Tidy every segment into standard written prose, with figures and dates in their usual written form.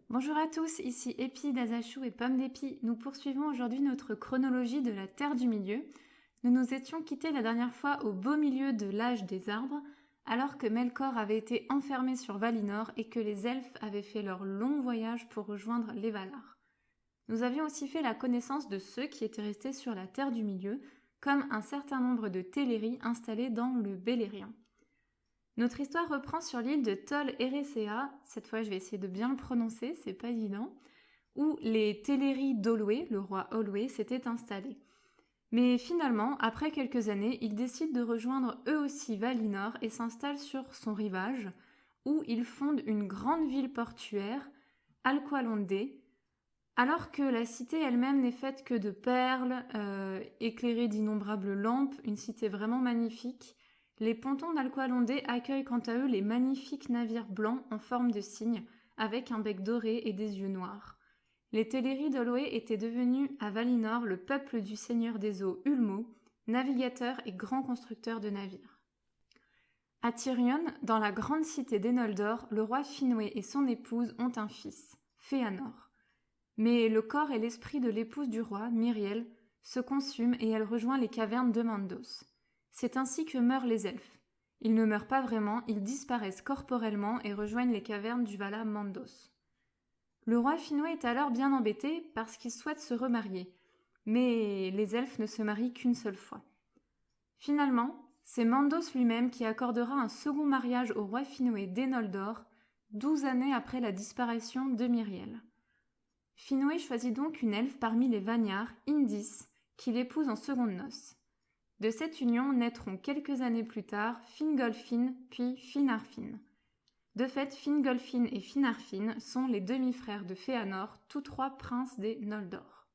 Bonjour à tous, ici Épi d'Azachou et Pomme d'Épi. Nous poursuivons aujourd'hui notre chronologie de la Terre du Milieu. Nous nous étions quittés la dernière fois au beau milieu de l'âge des arbres, alors que Melkor avait été enfermé sur Valinor et que les elfes avaient fait leur long voyage pour rejoindre les Valar. Nous avions aussi fait la connaissance de ceux qui étaient restés sur la Terre du Milieu, comme un certain nombre de Teleri installés dans le Beleriand. Notre histoire reprend sur l'île de Tol Eressëa, cette fois je vais essayer de bien le prononcer, c'est pas évident, où les Teleri d'Olwë, le roi Olwë, s'étaient installés. Mais finalement, après quelques années, ils décident de rejoindre eux aussi Valinor et s'installent sur son rivage, où ils fondent une grande ville portuaire, Alqualondë, alors que la cité elle-même n'est faite que de perles, éclairée d'innombrables lampes, une cité vraiment magnifique. Les pontons d'Alqualondë accueillent quant à eux les magnifiques navires blancs en forme de cygne, avec un bec doré et des yeux noirs. Les Teleri d'Olwë étaient devenus à Valinor le peuple du seigneur des eaux Ulmo, navigateur et grand constructeur de navires. À Tirion, dans la grande cité d'Enoldor, le roi Finwë et son épouse ont un fils, Fëanor. Mais le corps et l'esprit de l'épouse du roi, Míriel, se consument et elle rejoint les cavernes de Mandos. C'est ainsi que meurent les elfes. Ils ne meurent pas vraiment, ils disparaissent corporellement et rejoignent les cavernes du Vala Mandos. Le roi Finwë est alors bien embêté parce qu'il souhaite se remarier, mais les elfes ne se marient qu'une seule fois. Finalement, c'est Mandos lui-même qui accordera un second mariage au roi Finwë d'Enoldor, 12 années après la disparition de Míriel. Finwë choisit donc une elfe parmi les Vanyar, Indis, qu'il épouse en secondes noces. De cette union naîtront quelques années plus tard Fingolfin puis Finarfin. De fait, Fingolfin et Finarfin sont les demi-frères de Fëanor, tous trois princes des Noldor.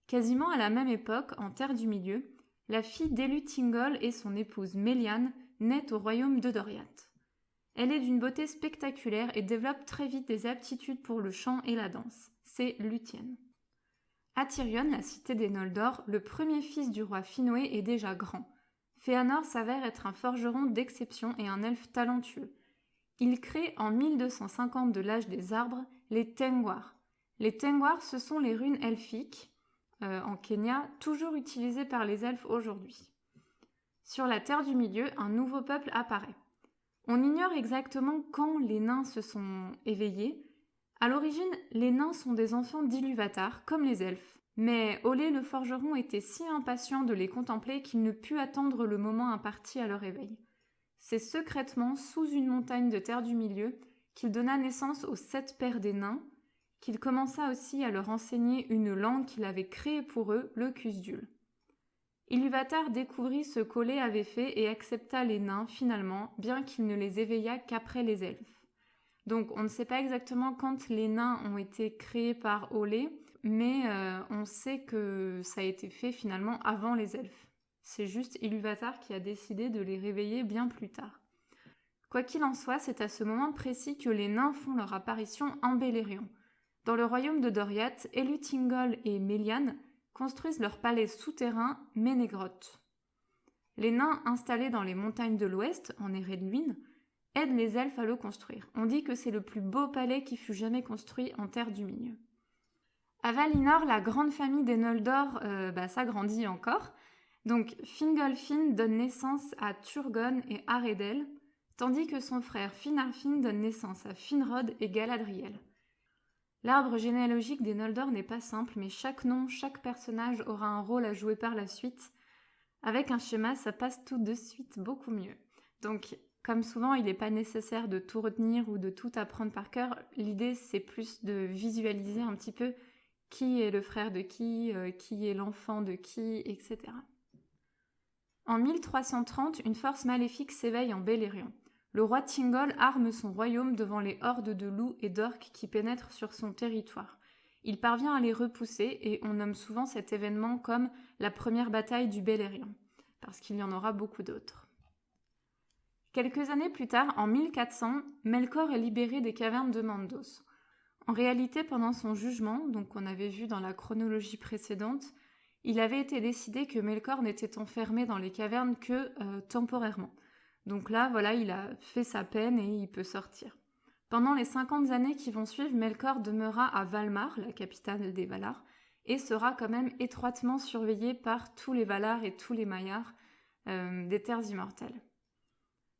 Quasiment à la même époque, en Terre du Milieu, la fille d'Elûthingol et son épouse Melian naît au royaume de Doriath. Elle est d'une beauté spectaculaire et développe très vite des aptitudes pour le chant et la danse. C'est Lúthien. À Tirion, la cité des Noldor, le premier fils du roi Finwë est déjà grand. Fëanor s'avère être un forgeron d'exception et un elfe talentueux. Il crée en 1250 de l'âge des arbres les Tengwar. Les Tengwar, ce sont les runes elfiques, en Kenya, toujours utilisées par les elfes aujourd'hui. Sur la Terre du Milieu, un nouveau peuple apparaît. On ignore exactement quand les nains se sont éveillés. À l'origine, les nains sont des enfants d'Ilúvatar, comme les elfes. Mais Olé le forgeron était si impatient de les contempler qu'il ne put attendre le moment imparti à leur éveil. C'est secrètement, sous une montagne de Terre du Milieu, qu'il donna naissance aux 7 pères des nains, qu'il commença aussi à leur enseigner une langue qu'il avait créée pour eux, le Kusdul. Ilúvatar découvrit ce qu'Olé avait fait et accepta les nains finalement, bien qu'il ne les éveilla qu'après les elfes. Donc on ne sait pas exactement quand les nains ont été créés par Olé, mais on sait que ça a été fait finalement avant les elfes. C'est juste Ilúvatar qui a décidé de les réveiller bien plus tard. Quoi qu'il en soit, c'est à ce moment précis que les nains font leur apparition en Beleriand. Dans le royaume de Doriath, Elûthingol et Melian construisent leur palais souterrain Menegroth. Les nains installés dans les montagnes de l'ouest, en Eredluin, aident les elfes à le construire. On dit que c'est le plus beau palais qui fut jamais construit en Terre du Milieu. À Valinor, la grande famille des Noldor s'agrandit encore. Donc Fingolfin donne naissance à Turgon et Aredel, tandis que son frère Finarfin donne naissance à Finrod et Galadriel. L'arbre généalogique des Noldor n'est pas simple, mais chaque nom, chaque personnage aura un rôle à jouer par la suite. Avec un schéma, ça passe tout de suite beaucoup mieux. Donc, comme souvent, il n'est pas nécessaire de tout retenir ou de tout apprendre par cœur. L'idée, c'est plus de visualiser un petit peu qui est le frère de qui est l'enfant de qui, etc. En 1330, une force maléfique s'éveille en Beleriand. Le roi Thingol arme son royaume devant les hordes de loups et d'orques qui pénètrent sur son territoire. Il parvient à les repousser et on nomme souvent cet événement comme la première bataille du Beleriand, parce qu'il y en aura beaucoup d'autres. Quelques années plus tard, en 1400, Melkor est libéré des cavernes de Mandos. En réalité, pendant son jugement, donc qu'on avait vu dans la chronologie précédente, il avait été décidé que Melkor n'était enfermé dans les cavernes que temporairement. Donc là, voilà, il a fait sa peine et il peut sortir. Pendant les 50 années qui vont suivre, Melkor demeura à Valmar, la capitale des Valar, et sera quand même étroitement surveillé par tous les Valar et tous les Maiar des Terres Immortelles.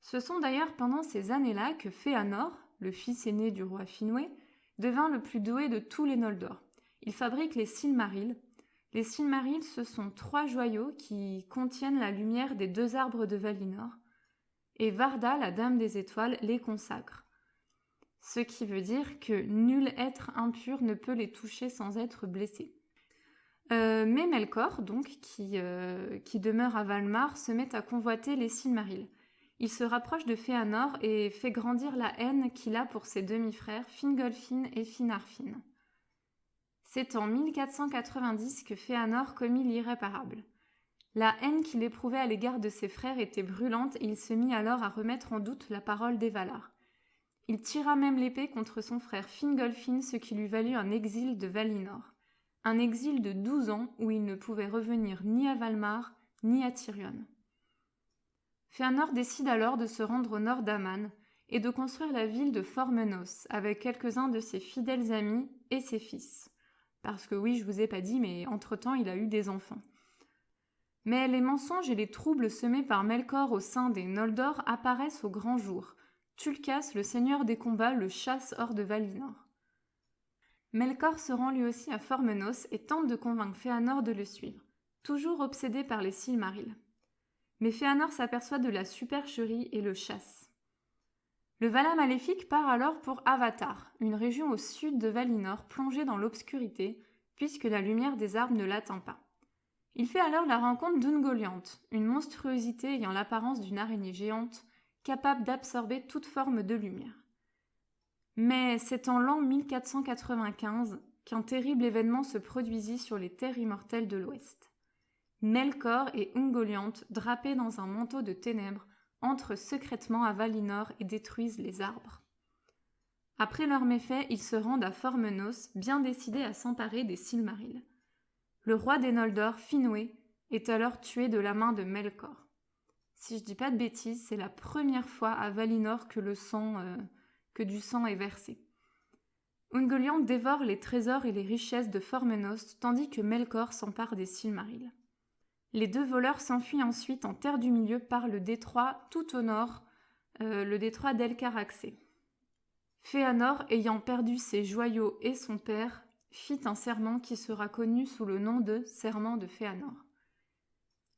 Ce sont d'ailleurs pendant ces années-là que Fëanor, le fils aîné du roi Finwë, devint le plus doué de tous les Noldor. Il fabrique les Silmarils. Les Silmarils, ce sont 3 joyaux qui contiennent la lumière des 2 arbres de Valinor, et Varda, la Dame des Étoiles, les consacre. Ce qui veut dire que nul être impur ne peut les toucher sans être blessé. Mais Melkor, donc, qui demeure à Valmar, se met à convoiter les Silmarils. Il se rapproche de Fëanor et fait grandir la haine qu'il a pour ses demi-frères Fingolfin et Finarfin. C'est en 1490 que Fëanor commit l'irréparable. La haine qu'il éprouvait à l'égard de ses frères était brûlante et il se mit alors à remettre en doute la parole des Valar. Il tira même l'épée contre son frère Fingolfin, ce qui lui valut un exil de Valinor. Un exil de 12 ans où il ne pouvait revenir ni à Valmar ni à Tirion. Fëanor décide alors de se rendre au nord d'Aman et de construire la ville de Formenos avec quelques-uns de ses fidèles amis et ses fils. Parce que oui, je vous ai pas dit, mais entre-temps, il a eu des enfants. Mais les mensonges et les troubles semés par Melkor au sein des Noldor apparaissent au grand jour. Tulkas, le seigneur des combats, le chasse hors de Valinor. Melkor se rend lui aussi à Formenos et tente de convaincre Fëanor de le suivre, toujours obsédé par les Silmarils. Mais Fëanor s'aperçoit de la supercherie et le chasse. Le Valar maléfique part alors pour Avatar, une région au sud de Valinor plongée dans l'obscurité, puisque la lumière des arbres ne l'atteint pas. Il fait alors la rencontre d'Ungoliant, une monstruosité ayant l'apparence d'une araignée géante, capable d'absorber toute forme de lumière. Mais c'est en l'an 1495 qu'un terrible événement se produisit sur les terres immortelles de l'Ouest. Melkor et Ungoliant, drapés dans un manteau de ténèbres, entrent secrètement à Valinor et détruisent les arbres. Après leurs méfaits, ils se rendent à Formenos, bien décidés à s'emparer des Silmarils. Le roi des Noldor, Finwë, est alors tué de la main de Melkor. Si je dis pas de bêtises, c'est la première fois à Valinor que du sang est versé. Ungoliant dévore les trésors et les richesses de Formenos, tandis que Melkor s'empare des Silmarils. Les 2 voleurs s'enfuient ensuite en Terre du Milieu par le détroit tout au nord, le détroit d'El-Caraxès. Fëanor, ayant perdu ses joyaux et son père, fit un serment qui sera connu sous le nom de serment de Fëanor.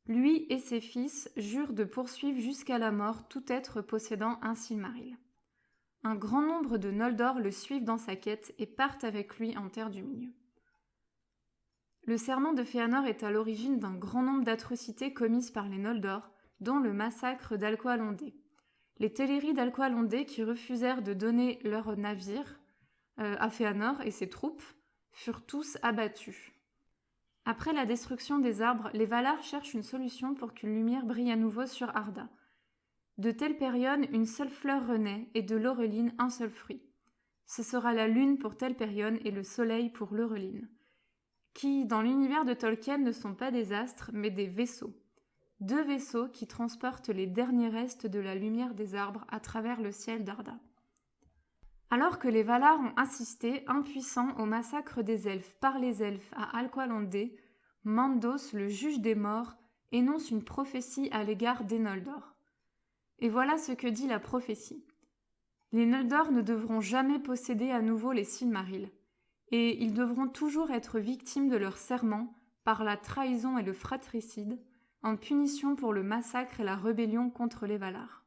Lui et ses fils jurent de poursuivre jusqu'à la mort tout être possédant un Silmaril. Un grand nombre de Noldor le suivent dans sa quête et partent avec lui en Terre du Milieu. Le serment de Fëanor est à l'origine d'un grand nombre d'atrocités commises par les Noldor, dont le massacre d'Alqualondë. Les Teleri d'Alqualondë, qui refusèrent de donner leur navire à Fëanor et ses troupes, furent tous abattus. Après la destruction des arbres, les Valar cherchent une solution pour qu'une lumière brille à nouveau sur Arda. De Telperion, une seule fleur renaît, et de l'Aureline, un seul fruit. Ce sera la lune pour Telperion et le soleil pour l'Aureline, qui, dans l'univers de Tolkien, ne sont pas des astres, mais des vaisseaux. 2 vaisseaux qui transportent les derniers restes de la lumière des arbres à travers le ciel d'Arda. Alors que les Valar ont assisté, impuissants, au massacre des elfes par les elfes à Alqualondë, Mandos, le juge des morts, énonce une prophétie à l'égard des Noldor. Et voilà ce que dit la prophétie. Les Noldor ne devront jamais posséder à nouveau les Silmarils, et ils devront toujours être victimes de leur serment par la trahison et le fratricide, en punition pour le massacre et la rébellion contre les Valar.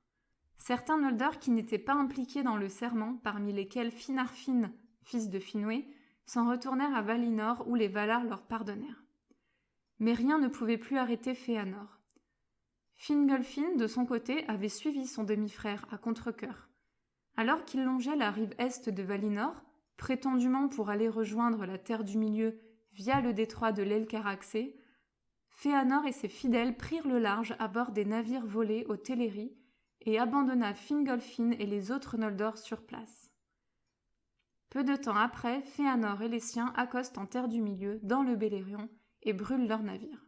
Certains Noldor qui n'étaient pas impliqués dans le serment, parmi lesquels Finarfin, fils de Finwë, s'en retournèrent à Valinor où les Valar leur pardonnèrent. Mais rien ne pouvait plus arrêter Fëanor. Fingolfin, de son côté, avait suivi son demi-frère à contre-cœur. Alors qu'il longeait la rive est de Valinor, prétendument pour aller rejoindre la Terre du Milieu via le détroit de l'El-Caraxès, Fëanor et ses fidèles prirent le large à bord des navires volés aux Teleri et abandonna Fingolfin et les autres Noldor sur place. Peu de temps après, Fëanor et les siens accostent en Terre du Milieu, dans le Beleriand, et brûlent leurs navires.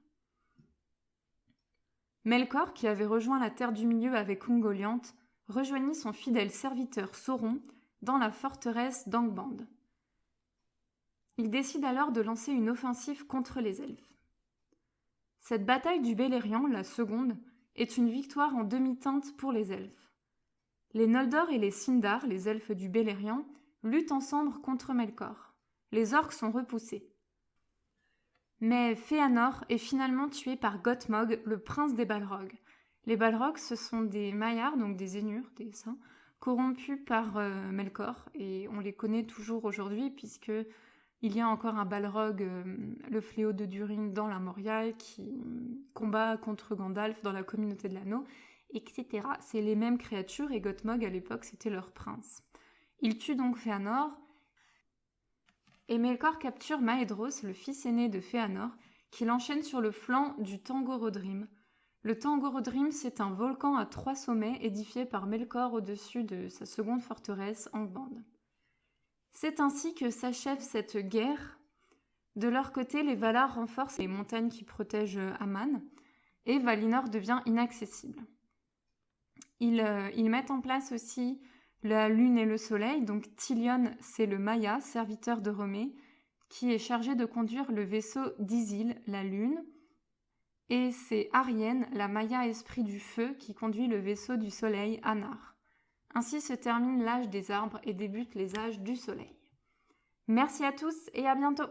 Melkor, qui avait rejoint la Terre du Milieu avec Ungoliant, rejoignit son fidèle serviteur Sauron, dans la forteresse d'Angband. Il décide alors de lancer une offensive contre les elfes. Cette bataille du Beleriand, la seconde, est une victoire en demi-teinte pour les elfes. Les Noldor et les Sindar, les elfes du Beleriand, luttent ensemble contre Melkor. Les orques sont repoussés. Mais Fëanor est finalement tué par Gothmog, le prince des Balrogs. Les Balrogs, ce sont des Maillards, donc des Ainurs, des saints, corrompus par Melkor, et on les connaît toujours aujourd'hui puisque il y a encore un Balrog, le fléau de Durin, dans la Moria, qui combat contre Gandalf dans la communauté de l'anneau, etc. C'est les mêmes créatures et Gothmog à l'époque c'était leur prince. Il tue donc Fëanor et Melkor capture Maedhros, le fils aîné de Fëanor, qui l'enchaîne sur le flanc du Tangorodrim. Le Tangorodrim, c'est un volcan à 3 sommets édifié par Melkor au-dessus de sa seconde forteresse, Angband. C'est ainsi que s'achève cette guerre. De leur côté, les Valar renforcent les montagnes qui protègent Aman et Valinor devient inaccessible. Ils mettent en place aussi la lune et le soleil. Donc Tilion, c'est le Maia, serviteur de Romé, qui est chargé de conduire le vaisseau d'Isil, la lune. Et c'est Arienne, la Maia esprit du feu, qui conduit le vaisseau du soleil, Anar. Ainsi se termine l'âge des arbres et débutent les âges du soleil. Merci à tous et à bientôt!